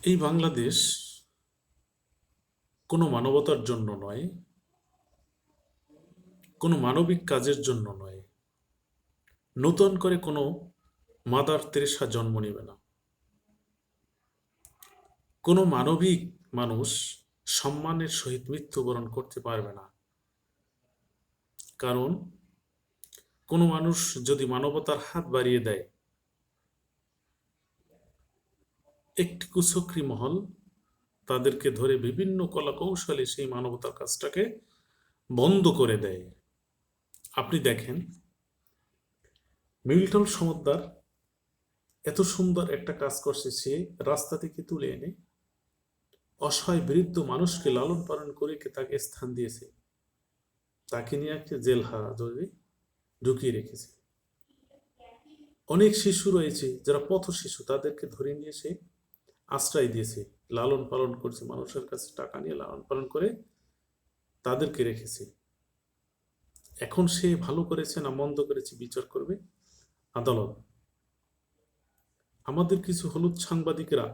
এই বাংলাদেশ কোনো মানবতার জন্য নয়, কোনো মানবিক কাজের জন্য নয়। নতুন করে কোনো মাদার তেরেসা জন্ম নেবে না। কোনো মানবিক মানুষ সম্মানের সহিত মৃত্যুবরণ করতে পারবে না। কারণ কোনো মানুষ যদি মানবতার হাত বাড়িয়ে দেয়, একটি কুচক্রী মহল তাদেরকে ধরে বিভিন্ন কলা কৌশলে সেই মানবতার কাজটাকে বন্ধ করে দেয়। আপনি দেখেন, মিল্টন সমদ্দার এত সুন্দর একটা কাজ করছে। সে রাস্তা থেকে তুলে এনে অসহায় বৃদ্ধ মানুষকে লালন পালন করে তাকে স্থান দিয়েছে, তাকে নিয়ে একটা জেল হাজতে ঢুকিয়ে রেখেছে। অনেক শিশু রয়েছে যারা পথ শিশু, তাদেরকে ধরে নিয়ে সে আশ্রয় দিয়েছে, লালন পালন করছে, মানুষের কাছে টাকা নিয়ে লালন পালন করে তাদেরকে রেখেছে। এখন সে ভালো করেছে না মন্দ করেছে বিচার করবে আদালত। আমাদের কিছু হলুদ সাংবাদিকরা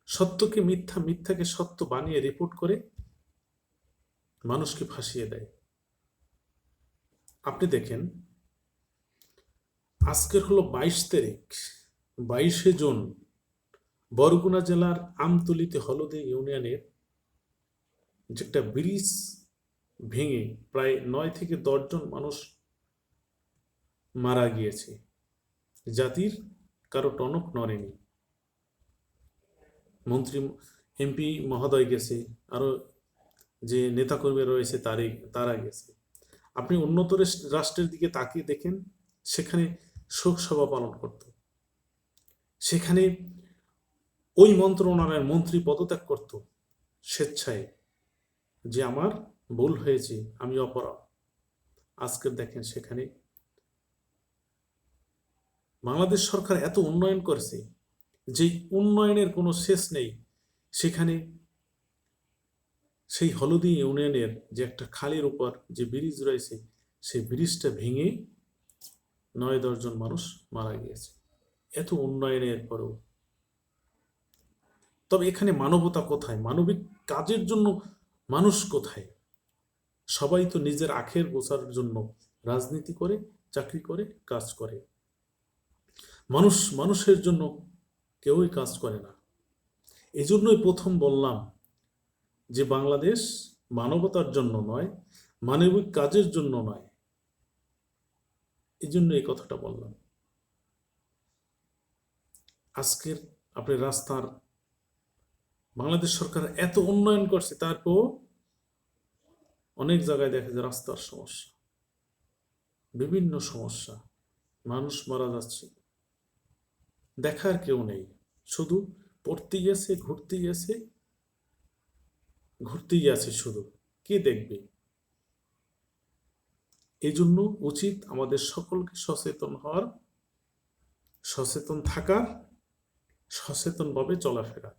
সত্যকে মিথ্যা, মিথ্যাকে সত্য বানিয়ে রিপোর্ট করে মানুষকে ফাঁসিয়ে দেয়। আপনি দেখেন, আজকের হলো 22 তারিখ, 22শে জুন, বরগুনা জেলার আমতলীতে হলদে ইউনিয়নের যে একটা ব্রিজ ভেঙে প্রায় 9 থেকে 10 জন মানুষ মারা গিয়েছে। জাতির কারো টনক নড়েনি। মন্ত্রী এমপি মহোদয় গেছে, আরো যে নেতাকর্মী রয়েছে তারা গেছে। আপনি উন্নত রাষ্ট্রের দিকে তাকিয়ে দেখেন, সেখানে শোক সভা পালন করত, সেখানে ওই মন্ত্রণালয়ের মন্ত্রী পদত্যাগ করত স্বেচ্ছায়, যে আমার ভুল হয়েছে, আমি অপরাধ। আজকে দেখেন, সেখানে বাংলাদেশ সরকার এত উন্নয়ন করেছে যে উন্নয়নের কোনো শেষ নেই। সেখানে সেই হলদি ইউনিয়নের যে একটা খালের উপর যে ব্রিজ রয়েছে, সেই ব্রিজটা ভেঙে 9-10 জন মানুষ মারা গিয়েছে। এত উন্নয়নের পরেও। তবে এখানে মানবতা কোথায়? মানবিক কাজের জন্য মানুষ কোথায়? সবাই তো নিজের আখের গোছার জন্য রাজনীতি করে, চাকরি করে, কাজ করে। মানুষের জন্য কেউই কাজ করে না। এজন্যই প্রথম বললাম যে বাংলাদেশ মানবতার জন্য নয়, মানবিক কাজের জন্য নয়। এই জন্য এই কথাটা বললাম। আজকের আপনি রাস্তার, বাংলাদেশ সরকার এত উন্নয়ন করছে, তারপর অনেক জায়গায় দেখা যায় রাস্তার সমস্যা, বিভিন্ন সমস্যা, মানুষ মারা যাচ্ছে, দেখার কেউ নেই। শুধু পড়তে গেছে, ঘুরতেই আছে শুধু, কে দেখবে? এই জন্য উচিত আমাদের সকলকে সচেতন হওয়ার, সচেতন থাকার, সচেতনভাবে চলাফেরা।